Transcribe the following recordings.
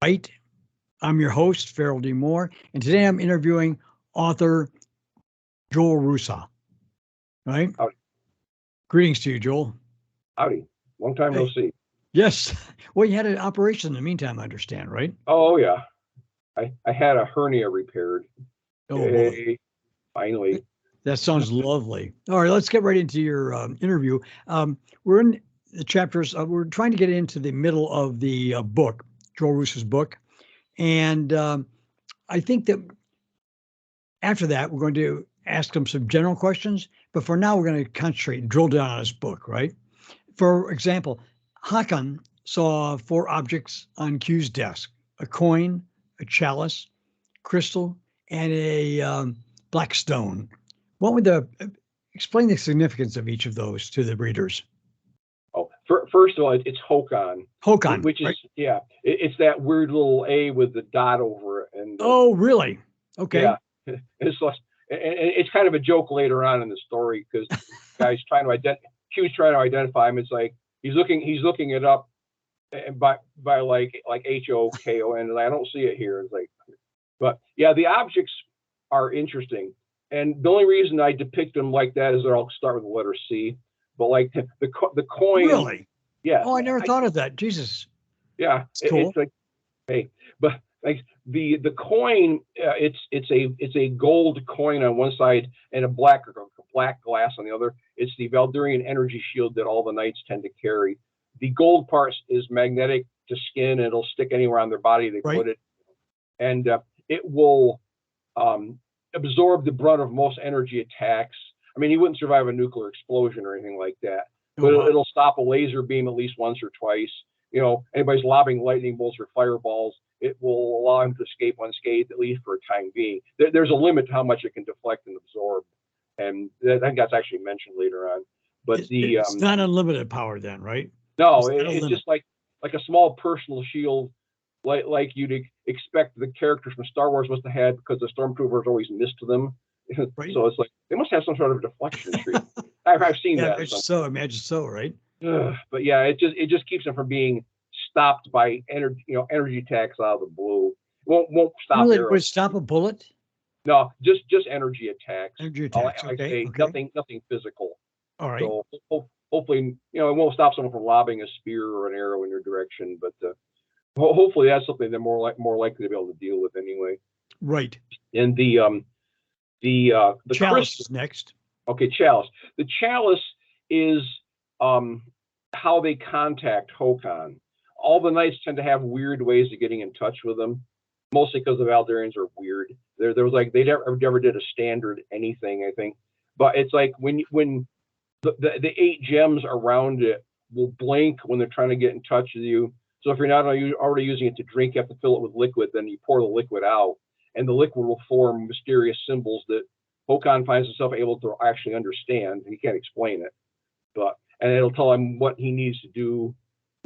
Right. I'm your host, Farrell D. Moore, and today I'm interviewing author Joel Roosa. Right? Howdy. Greetings to you, Joel. Howdy. Long time no Hey. see. Yes. Well, you had an operation in the meantime, I understand, right? Oh, yeah. I had a hernia repaired. Oh, boy. Hey, finally. That sounds lovely. All right, let's get right into your interview. We're in the chapters, we're trying to get into the middle of the book, Joel Roosa's book. And I think that after that, we're going to ask him some general questions. But for now, we're going to concentrate and drill down on his book, right? For example, Hokon saw four objects on Q's desk: a coin, a chalice, crystal, and a black stone. What would explain the significance of each of those to the readers? Oh, first of all, it's Hokon, Hokon, which is, right? yeah, it's that weird little A with the dot over it. And Oh, really? Okay. yeah, it's like, and it's kind of a joke later on in the story because guy's trying to Q's trying to identify him. It's like he's looking it up and by like Hokon, and I don't see it here. It's like, but yeah, the objects are interesting. And the only reason I depict them like that is that I'll start with the letter C. But like the coin, Really? yeah. Oh, I never thought of that. Jesus. Yeah, It's cool. it's like, hey, but like the coin, it's a gold coin on one side and a black glass on the other. It's the Valdurian energy shield that all the knights tend to carry. The gold part is magnetic to skin, and it'll stick anywhere on their body they Right. put it, and it will absorb the brunt of most energy attacks. I mean, he wouldn't survive a nuclear explosion or anything like that, but Oh, wow. it'll stop a laser beam at least once or twice. You know, anybody's lobbing lightning bolts or fireballs, it will allow him to escape unscathed, at least for a time being. There's a limit to how much it can deflect and absorb, and I think that's actually mentioned later on. But It's not unlimited power then, right? no, It's not a it's limit. just like a small personal shield, like you'd expect the characters from Star Wars must have had, because the stormtroopers always missed them. Right. So it's like they must have some sort of deflection tree. I've seen Yeah, that. imagine so, right? But yeah, it just keeps them from being stopped by energy attacks out of the blue. Won't stop Really, would arrows. it stop a bullet? No, just energy attacks. Energy attacks. Like I Okay. say, Okay. nothing physical. All right. So hopefully, it won't stop someone from lobbing a spear or an arrow in your direction. But hopefully, that's something they're more likely to be able to deal with anyway. Right. And the Chalice crystal. is next. Okay, chalice. The chalice is how they contact Hokon. All the knights tend to have weird ways of getting in touch with them, mostly because the Valdurians are weird. There was like they never did a standard anything, I think. But it's like when the 8 gems around it will blink when they're trying to get in touch with you. So if you're not already using it to drink, you have to fill it with liquid. Then you pour the liquid out, and the liquid will form mysterious symbols that Hokon finds himself able to actually understand. He can't explain it, and it'll tell him what he needs to do,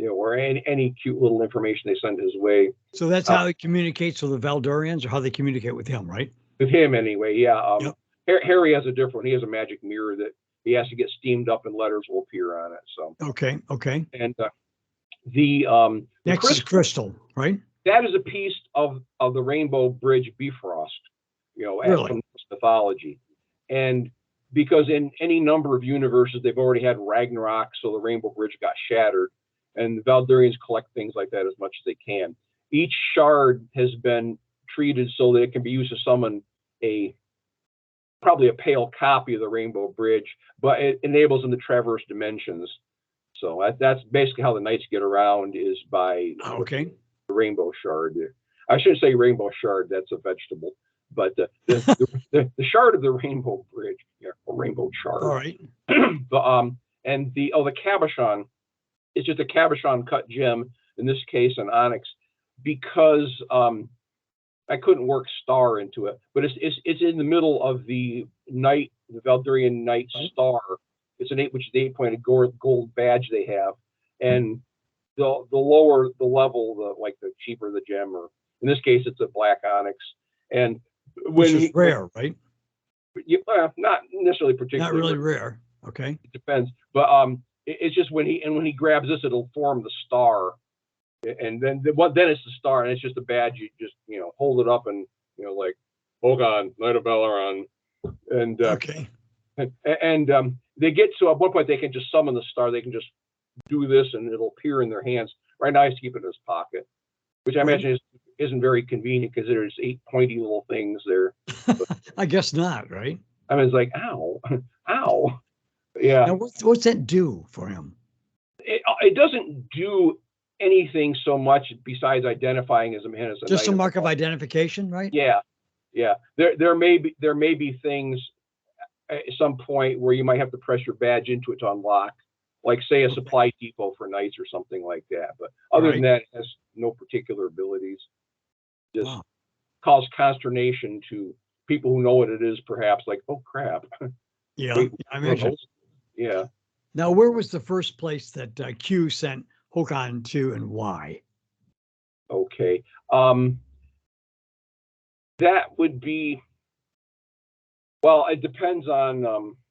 or any cute little information they send his way. So that's how he communicates with the Valdurians, or how they communicate with him, right? With him, anyway, yeah. Yep. Harry has a different one. He has a magic mirror that he has to get steamed up, and letters will appear on it. So Okay. Okay. and the Next is crystal, right? that is a piece of the Rainbow Bridge Bifrost, Really? from mythology. And because in any number of universes, they've already had Ragnarok, so the Rainbow Bridge got shattered. And the Valdurians collect things like that as much as they can. Each shard has been treated so that it can be used to summon probably a pale copy of the Rainbow Bridge, but it enables them to traverse dimensions. So that's basically how the knights get around, is by Okay. the Rainbow Shard. I shouldn't say Rainbow Shard, that's a vegetable, but the shard of the Rainbow Bridge, or Rainbow Shard. All right. And the cabochon, it's just a cabochon cut gem, in this case an onyx, because I couldn't work star into it, but it's in the middle of the Valdurian knight star. It's which is the 8-pointed gold badge they have, and the lower the level, the cheaper the gem, or in this case it's a black onyx. And which is rare, right? Not necessarily particularly. Not really rare. Okay. It depends, but it's just when he grabs this, it'll form the star, And then then it's the star, and it's just a badge. You just hold it up, and like Hokon, Knight of Valoron, and Okay. and they get to at one point they can just summon the star. They can just do this, and it'll appear in their hands. Right now, he's keeping it in his pocket, which I imagine isn't very convenient because there's 8 pointy little things there. I guess not, right? I mean, it's like, ow, ow. Yeah. Now, what's that do for him? It doesn't do anything so much besides identifying as a man as a Just knight a mark of identification, right? Yeah, yeah. There may be things at some point where you might have to press your badge into it to unlock, like say a supply depot for knights or something like that. But other than that, it has no particular abilities. Just cause consternation to people who know what it is, perhaps like, oh crap. Yeah, Wait, I imagine. Yeah. Now, where was the first place that Q sent Hokon to, and why? Okay. That would be, well, it depends on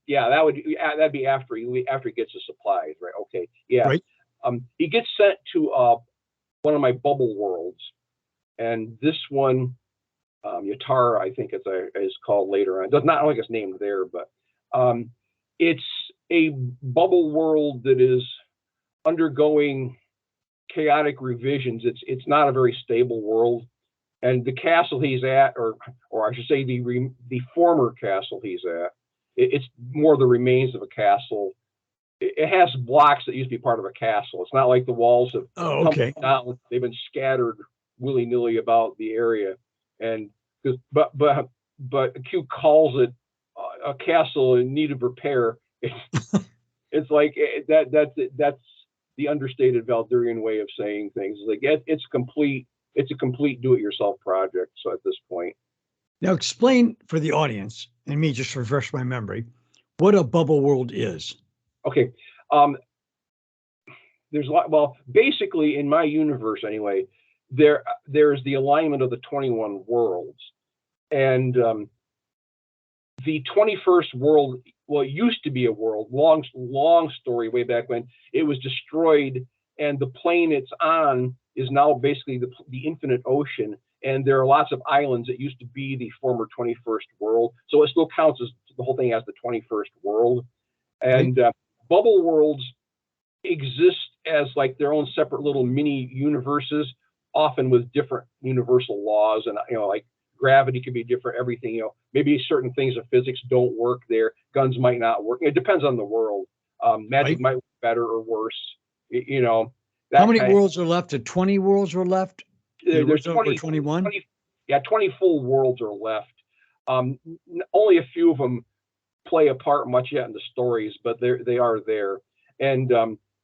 that'd be after he gets the supplies, right? Okay. Yeah. Right. He gets sent to one of my bubble worlds, and this one, Yatar, I think is called later on. Does not like it's named there, but it's a bubble world that is undergoing chaotic revisions. It's not a very stable world, and the castle he's at, or I should say the former castle he's at, it's more the remains of a castle. It has blocks that used to be part of a castle. It's not like the walls have come down. They've been scattered willy-nilly about the area, and but Q calls it a castle in need of repair. It's like that's the understated Valdurian way of saying things. Like it's a complete do-it-yourself project. So at this point, now explain for the audience and me, just to refresh my memory, what a bubble world is. Okay, there's a lot. Well, basically, in my universe, anyway, there's the alignment of the 21 worlds, and the 21st world. Well, it used to be a world. Long story way back when it was destroyed, and the plane it's on is now basically the infinite ocean. And there are lots of islands that used to be the former 21st world. So it still counts as the whole thing as the 21st world. And bubble worlds exist as like their own separate little mini universes, often with different universal laws. And, like gravity can be different, everything, maybe certain things of physics don't work there. Guns might not work. It depends on the world. Magic might work better or worse, How many worlds are left? 20 worlds are left? There's 21. 20 full worlds are left. Only a few of them play a part much yet in the stories, but they are there. And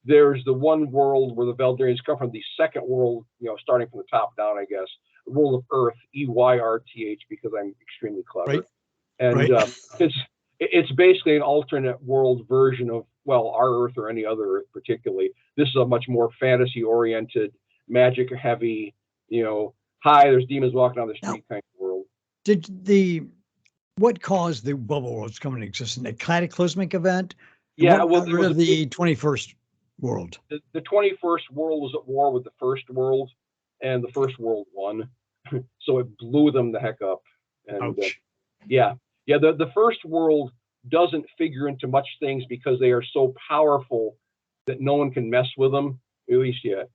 there's the one world where the Valdurians come from, the second world, starting from the top down, I guess, the world of Earth, EYRTH, because I'm extremely clever. Right. And it's basically an alternate world version of, well, our Earth or any other Earth particularly. This is a much more fantasy-oriented, magic-heavy, there's demons walking down the street kind of world. What caused the bubble worlds come into existence? A cataclysmic event? Yeah, well, there was the 21st world. The 21st world was at war with the first world, and the first world won. So it blew them the heck up. And the first world doesn't figure into much things because they are so powerful that no one can mess with them, at least yet.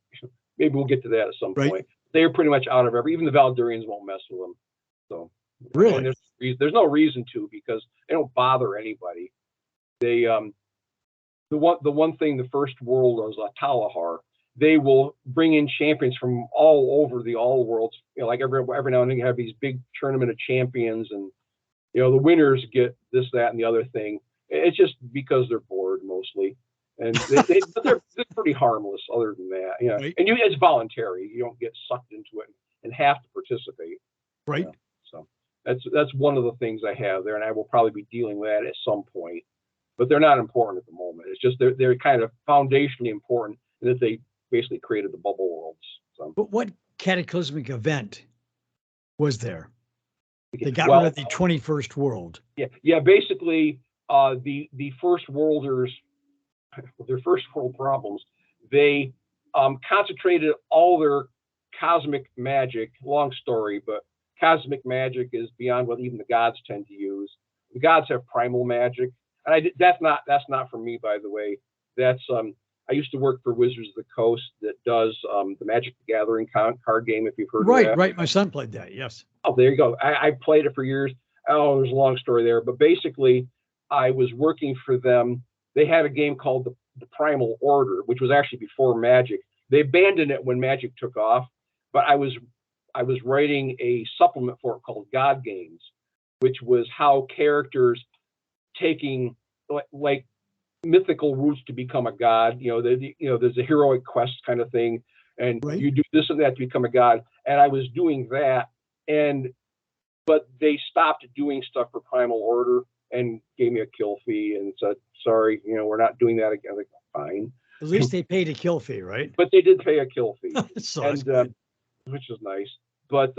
Maybe we'll get to that at some point. They're pretty much out of even the Valdurians won't mess with them. So really, there's no reason to, because they don't bother anybody. They the one thing the first world was Talahar. They will bring in champions from all over the all worlds. Like every now and then you have these big tournament of champions, and the winners get this, that, and the other thing. It's just because they're bored mostly, and but they're pretty harmless. Other than that, and it's voluntary. You don't get sucked into it and have to participate. Right. So that's one of the things I have there, and I will probably be dealing with that at some point. But they're not important at the moment. It's just they're kind of foundationally important in that they basically created the bubble worlds. So. But what cataclysmic event was there? They got rid of the 21st world. Yeah. Basically, the first worlders, their first world problems, they concentrated all their cosmic magic. Long story, but cosmic magic is beyond what even the gods tend to use. The gods have primal magic, and that's not for me, by the way. That's I used to work for Wizards of the Coast that does the Magic the Gathering card game, if you've heard of that. Right. My son played that. Yes. Oh, there you go. I played it for years. Oh, there's a long story there, but basically, I was working for them. They had a game called the Primal Order, which was actually before Magic. They abandoned it when Magic took off, but I was writing a supplement for it called God Games, which was how characters taking like mythical routes to become a god. There's a heroic quest kind of thing, and Right. you do this and that to become a god. And I was doing that, but they stopped doing stuff for Primal Order and gave me a kill fee and said, sorry, we're not doing that again. Like, fine. At least they paid a kill fee, right? But they did pay a kill fee, So that's good. which is nice. But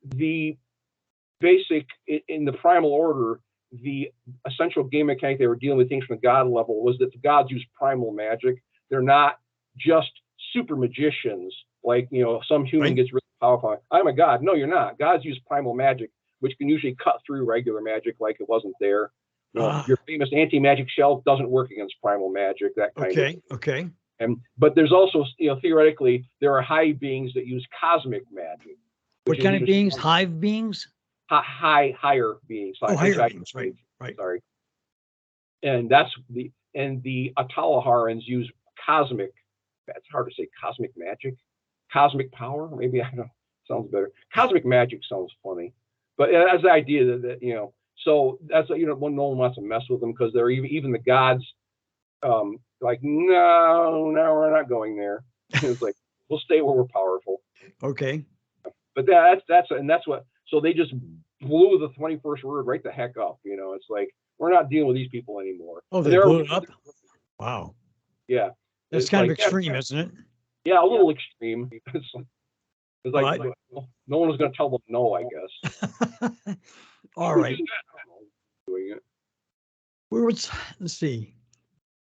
the basic in the Primal Order, the essential game mechanic they were dealing with things from the god level was that the gods use primal magic. They're not just super magicians like some human Right. gets really powerful. I'm a god. No, you're not. Gods use primal magic, which can usually cut through regular magic like it wasn't there. Your famous anti-magic shelf doesn't work against primal magic, that kind of. Okay. But there's also, theoretically, there are hive beings that use cosmic magic. What kind of beings? Hive beings? Higher beings. Higher beings. Right. Sorry. And that's the Atalaharans use cosmic. That's hard to say. Cosmic magic, cosmic power. Maybe I don't know. Sounds better. Cosmic magic sounds funny, but that's the idea that So that's when no one wants to mess with them because they're even the gods. Like no, we're not going there. It's like we'll stay where we're powerful. Okay. But that's what. So they just blew the 21st word right the heck up. It's like we're not dealing with these people anymore. Oh, they blew it up. Wow. Yeah. That's kind of extreme, isn't it? Yeah, a little extreme. It's like no one was going to tell them no, I guess. All right. Doing it. Let's see.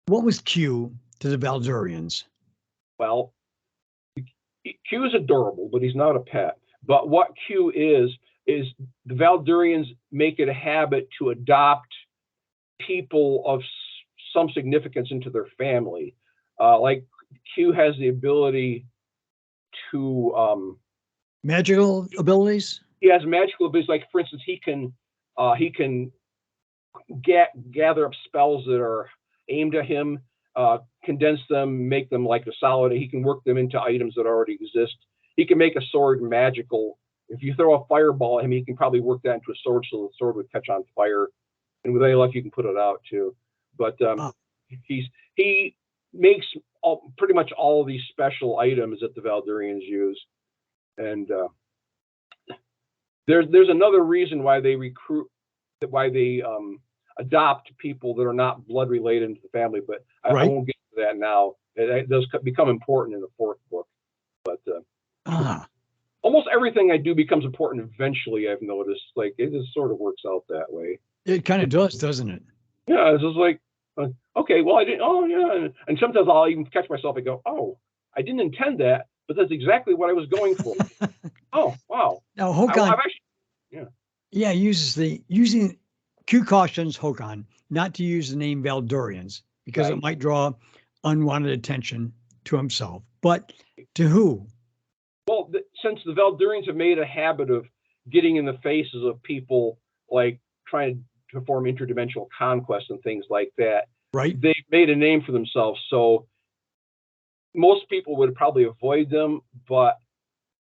What was Q to the Valdurians? Well, Q is adorable, but he's not a pet. But what Q is the Valdurians make it a habit to adopt people of some significance into their family. Like Q has the ability to magical abilities. He has magical abilities. Like for instance, he can gather up spells that are aimed at him, condense them, make them like a solid. He can work them into items that already exist. He can make a sword magical. If you throw a fireball at him, he can probably work that into a sword so the sword would catch on fire. And with any luck, you can put it out too. But he makes pretty much all of these special items that the Valdurians use. And there's another reason why they adopt people that are not blood related to the family, but I won't get to that now. It does become important in the fourth book. But almost everything I do becomes important eventually, I've noticed. Like it just sort of works out that way. It kind of does, doesn't it? Yeah, it's just like, okay, well, I didn't, oh yeah. And sometimes I'll even catch myself and go, oh, I didn't intend that, but that's exactly what I was going for. Oh, wow. Now, Hokon, using Q cautions Hokon not to use the name Valdurians because it might draw unwanted attention to himself. But to who? Well, since the Valdurians have made a habit of getting in the faces of people like trying to perform interdimensional conquest and things like that, they've made a name for themselves. So most people would probably avoid them, but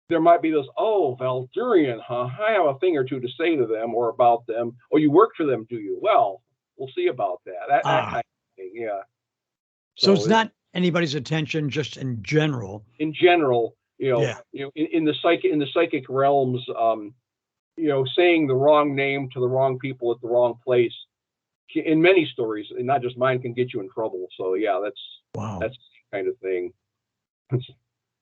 there might be those, oh, Valdurian, huh? I have a thing or two to say to them or about them. Oh, you work for them, do you? Well, we'll see about that. That kind of thing, yeah. So it's not anybody's attention, just in general. In general, in the psychic realms, saying the wrong name to the wrong people at the wrong place, in many stories, and not just mine, can get you in trouble. So yeah, that's the kind of thing.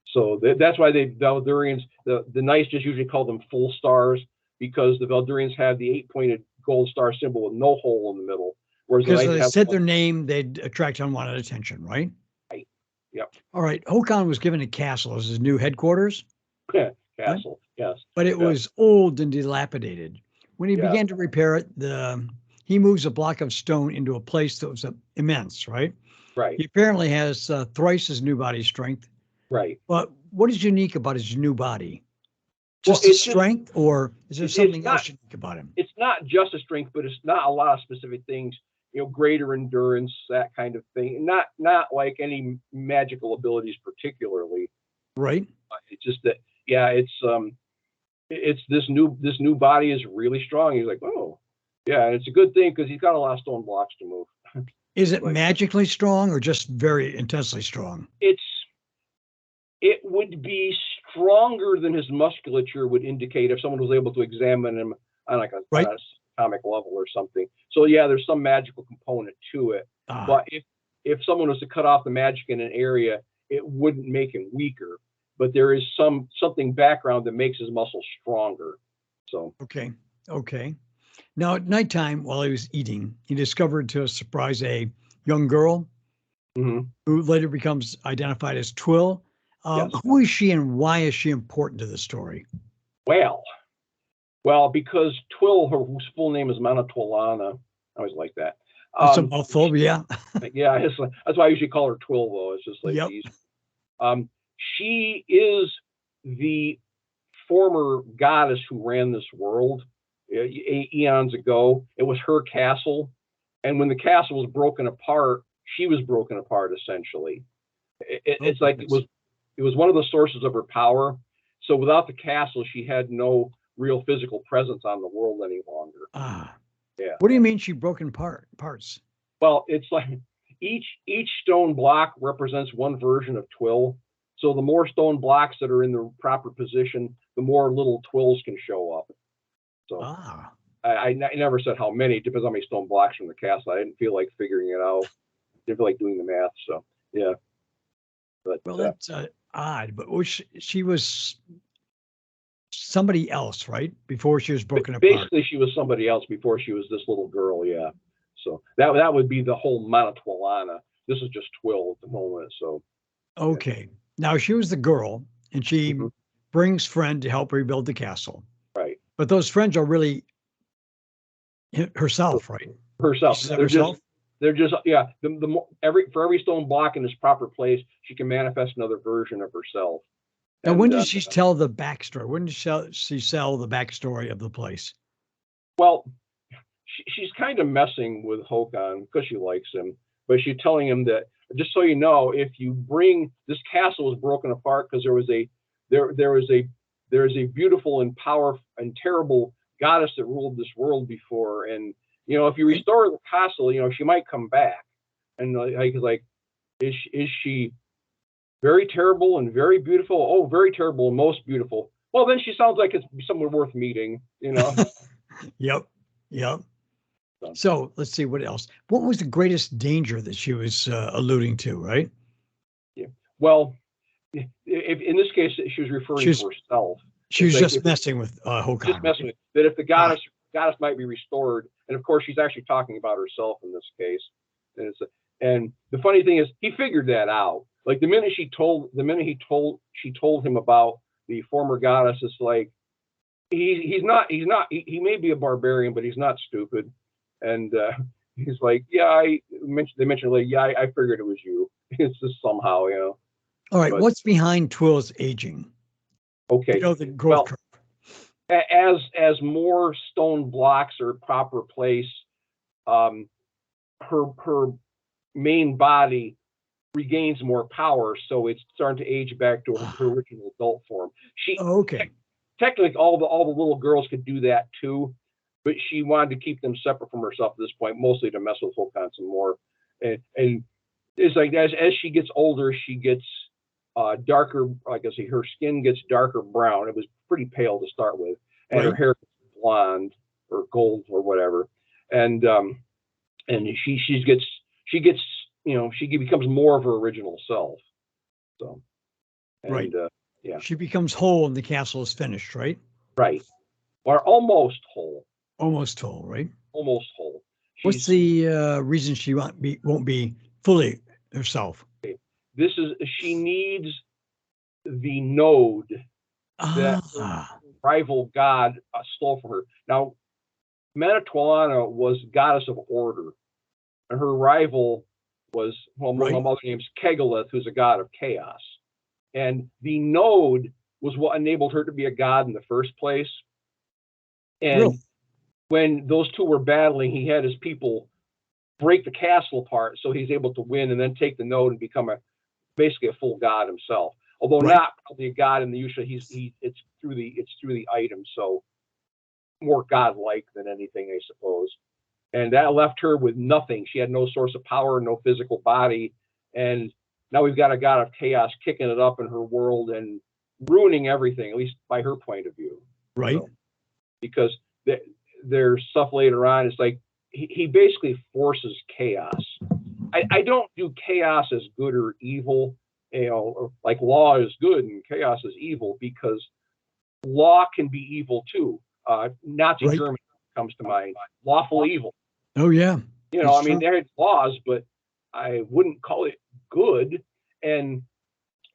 So that's why the Valdurians, the Knights just usually call them full stars, because the Valdurians have the 8-pointed gold star symbol with no hole in the middle. Whereas because they said their name, they'd attract unwanted attention, right? Right. Yep. All right. Hokon was given a castle as his new headquarters, right? Castle. Yes. But it Yeah. was old and dilapidated. When he Yeah. began to repair it, he moves a block of stone into a place that was immense, right? Right. He apparently has thrice his new body strength. Right. But what is unique about his new body? Well, Just his strength, or is there it's something not else unique about him? it's not just a strength, but it's not a lot of specific things. Greater endurance, that kind of thing. Not like any magical abilities particularly. Right. It's just that, yeah, it's this new body is really strong. He's like, oh, yeah, and it's a good thing because he's got a lot of stone blocks to move. Is it Like, magically strong or just very intensely strong? it would be stronger than his musculature would indicate if someone was able to examine him on like Right. on a atomic level or something. So yeah, there's some magical component to it. Ah, But if someone was to cut off the magic in an area, it wouldn't make him weaker. But there is something background that makes his muscles stronger. So okay. Okay. Now, at nighttime, while he was eating, he discovered to his surprise a young girl mhm, who later becomes identified as Twill. yes. Who is she and why is she important to the story? Well, because Twill, her whose full name is Manatwalana, I always like that. That's a mouthful, yeah. Yeah, that's why I usually call her Twill, though. It's just like Yep. these. She is the former goddess who ran this world eons ago. It was her castle, and when the castle was broken apart, she was broken apart essentially. It's like it was one of the sources of her power. So without the castle, she had no real physical presence on the world any longer. Ah. Yeah. What do you mean she broken parts? Well, it's like each stone block represents one version of Twill. So the more stone blocks that are in the proper position, the more little Twills can show up. So I never said how many. It depends on how many stone blocks from the castle. I didn't feel like figuring it out. Didn't feel like doing the math. So yeah. But Well, that's odd, but she was somebody else, right? Before she was broken apart. basically, she was somebody else before she was this little girl. Yeah. So that would be the whole Manatwalana. This is just Twill at the moment. So Okay. Now she was the girl, and she mhm, brings friend to help rebuild the castle. right. But those friends are really herself, right? Herself. She's herself. They're just yeah. The more for every stone block in its proper place, she can manifest another version of herself. Now, And when did she tell the backstory? When did she sell the backstory of the place? well, she's kind of messing with Hokon because she likes him, but she's telling him that just so you know, if you bring this castle was broken apart because there is a beautiful and powerful and terrible goddess that ruled this world before, and if you restore the castle, she might come back. And like is she very terrible and very beautiful? Oh, very terrible and most beautiful. Well, then she sounds like it's someone worth meeting. Yep. So let's see what else. What was the greatest danger that she was alluding to, right? Yeah. Well, if in this case, she was referring to herself. She was just messing with Hokon. Just messing with that. If the goddess might be restored, and of course she's actually talking about herself in this case. And the funny thing is, he figured that out. Like the minute she told him about the former goddess, it's like he may be a barbarian, but he's not stupid. And he's like, yeah, they mentioned like, yeah, I figured it was you. It's just somehow, All right, what's behind Twill's aging? Okay. The growth curve. As more stone blocks are proper place, her main body regains more power, so it's starting to age back to her original adult form. Technically, all the little girls could do that too, but she wanted to keep them separate from herself at this point, mostly to mess with Hokon some more. And it's like as she gets older, she gets darker. Like I say, her skin gets darker brown. It was pretty pale to start with, and her hair gets blonde or gold or whatever. And she becomes more of her original self. So, yeah. She becomes whole and the castle is finished, right? Right. Or almost whole. Almost whole, right? Almost whole. What's the reason she won't be fully herself? she needs the node that her rival god stole from her. Now, Manitwilana was goddess of order, and her rival was, well, among other names, Kegalith, who's a god of chaos. And the node was what enabled her to be a god in the first place. And when those two were battling, he had his people break the castle apart, so he's able to win and then take the node and become basically a full god himself. Although not probably a god in the usual, it's through the item, so more godlike than anything, I suppose. And that left her with nothing. She had no source of power, no physical body, and now we've got a god of chaos kicking it up in her world and ruining everything, at least by her point of view. Right. So, because there's stuff later on. It's like he basically forces chaos. I don't do chaos as good or evil, or like law is good and chaos is evil, because law can be evil too. Nazi Germany comes to mind. Lawful evil. Oh yeah. I mean, they had laws, but I wouldn't call it good. And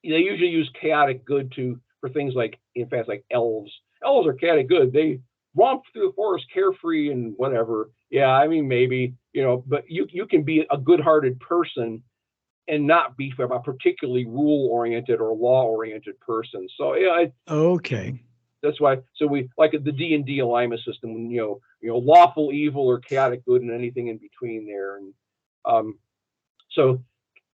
they usually use chaotic good for things like, in fact, like elves. Elves are chaotic good. They romp through the forest carefree and whatever. Yeah, I mean, maybe, but you can be a good-hearted person and not be a particularly rule-oriented or law-oriented person. So yeah, okay. That's why. So we like the D&D alignment system. Lawful evil or chaotic good and anything in between there. And so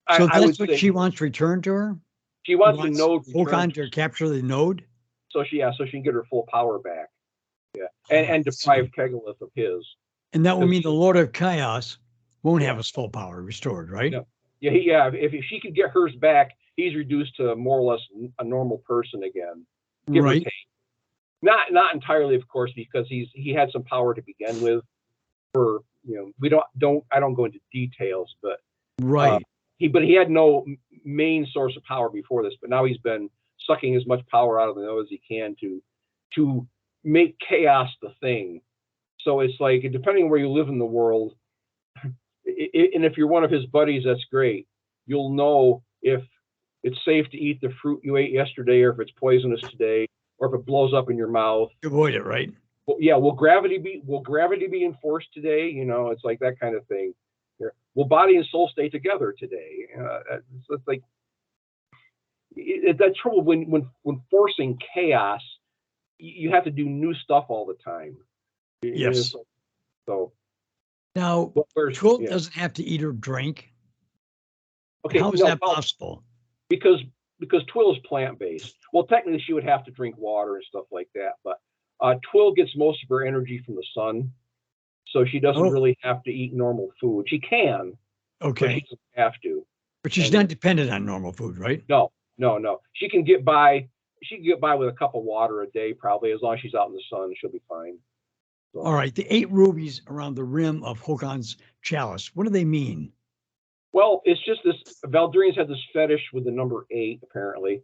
that's what she wants returned to her. She wants the node Hokon to capture the node, so she can get her full power back. Yeah, and deprive Kegalith of his. And that will mean the Lord of Chaos won't have his full power restored, right? No. Yeah. If she could get hers back, he's reduced to more or less a normal person again. Give or take. Not entirely, of course, because he had some power to begin with. I don't go into details, but he had no main source of power before this, but now he's been sucking as much power out of the node as he can to make chaos the thing. So it's like, depending on where you live in the world, and if you're one of his buddies, that's great. You'll know if it's safe to eat the fruit you ate yesterday, or if it's poisonous today, or if it blows up in your mouth. Avoid it, right? Well, yeah. Will gravity be enforced today? It's like that kind of thing. Will body and soul stay together today? It's like that's trouble when forcing chaos. You have to do new stuff all the time. Yes. So now, twill doesn't have to eat or drink. Okay, how is that possible? Because twill is plant-based. Well, technically, she would have to drink water and stuff like that. But twill gets most of her energy from the sun, so she doesn't really have to eat normal food. She can. Okay. But she doesn't have to. But she's not dependent on normal food, right? No. She can get by. She can get by with a cup of water a day, probably, as long as she's out in the sun. She'll be fine. So. All right. The 8 rubies around the rim of Hokon's chalice. What do they mean? Well, it's just this. Valdurians had this fetish with the number 8, apparently.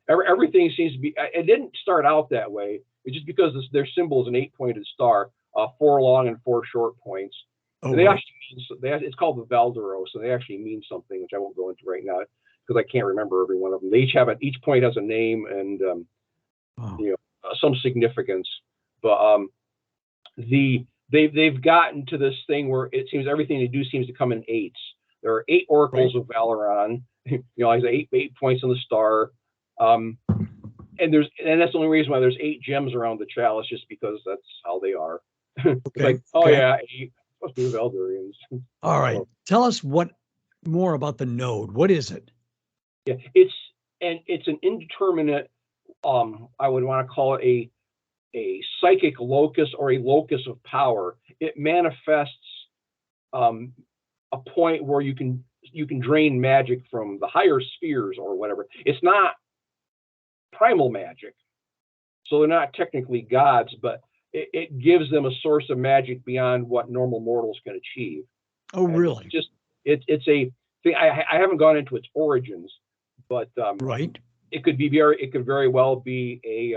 Everything seems to be. It didn't start out that way. It's just because their symbol is an 8-pointed star, 4 long and 4 short points. Oh, they actually it's called the Valduro, so they actually mean something, which I won't go into right now because I can't remember every one of them. They each have each point has a name and some significance. But they've gotten to this thing where it seems everything they do seems to come in 8s. There are 8 oracles of Valoran. Like 8 points on the star. And that's the only reason why there's 8 gems around the chalice, just because that's how they are. It's like, yeah, 8 must be the Valdurians. All right. So, tell us more about the node. What is it? Yeah, it's an indeterminate, I would want to call it a psychic locus or a locus of power. It manifests a point where you can drain magic from the higher spheres or whatever. It's not primal magic, so they're not technically gods, but it gives them a source of magic beyond what normal mortals can achieve. Oh, really? It's a thing. I haven't gone into its origins, but it could very well be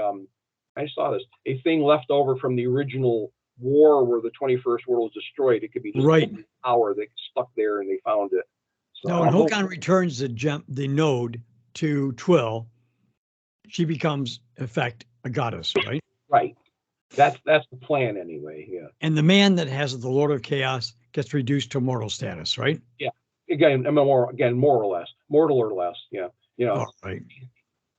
I saw this, a thing left over from the original war where the 21st world was destroyed. It could be just power that stuck there and they found it. So Now, when I'll go. Hokon returns the node to Twill, she becomes, in effect, a goddess, right? Right. That's the plan anyway. Yeah. And the man that has the Lord of Chaos gets reduced to mortal status, right? Yeah. Again, more or less, mortal or less. Yeah. You know. All right.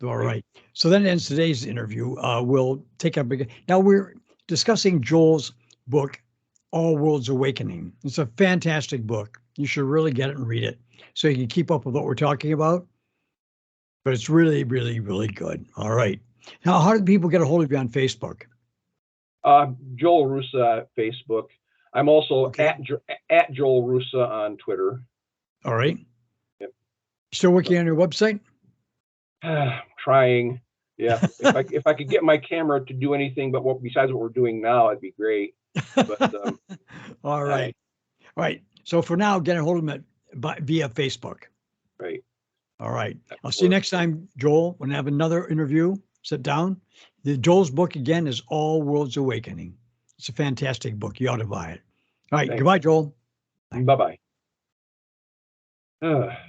All Right. right. So that ends today's interview. We'll take up again. Now we're discussing Joel's book, All Worlds Awakening. It's a fantastic book. You should really get it and read it so you can keep up with what we're talking about. But it's really, really, really good. All right. Now, how do people get a hold of you on Facebook? Joel Roosa Facebook. I'm also Okay. at Joel Roosa on Twitter. All right. Yep. Still working on your website? Trying. Yeah. If I could get my camera to do anything but besides what we're doing now, it'd be great. But All right. All right. So for now, get a hold of them via Facebook. right. All right. That I'll would see you work. next time, Joel. When I have another interview, sit down. Joel's book again is All Worlds Awakening. It's a fantastic book. You ought to buy it. All right. Thanks. Goodbye, Joel. Bye bye.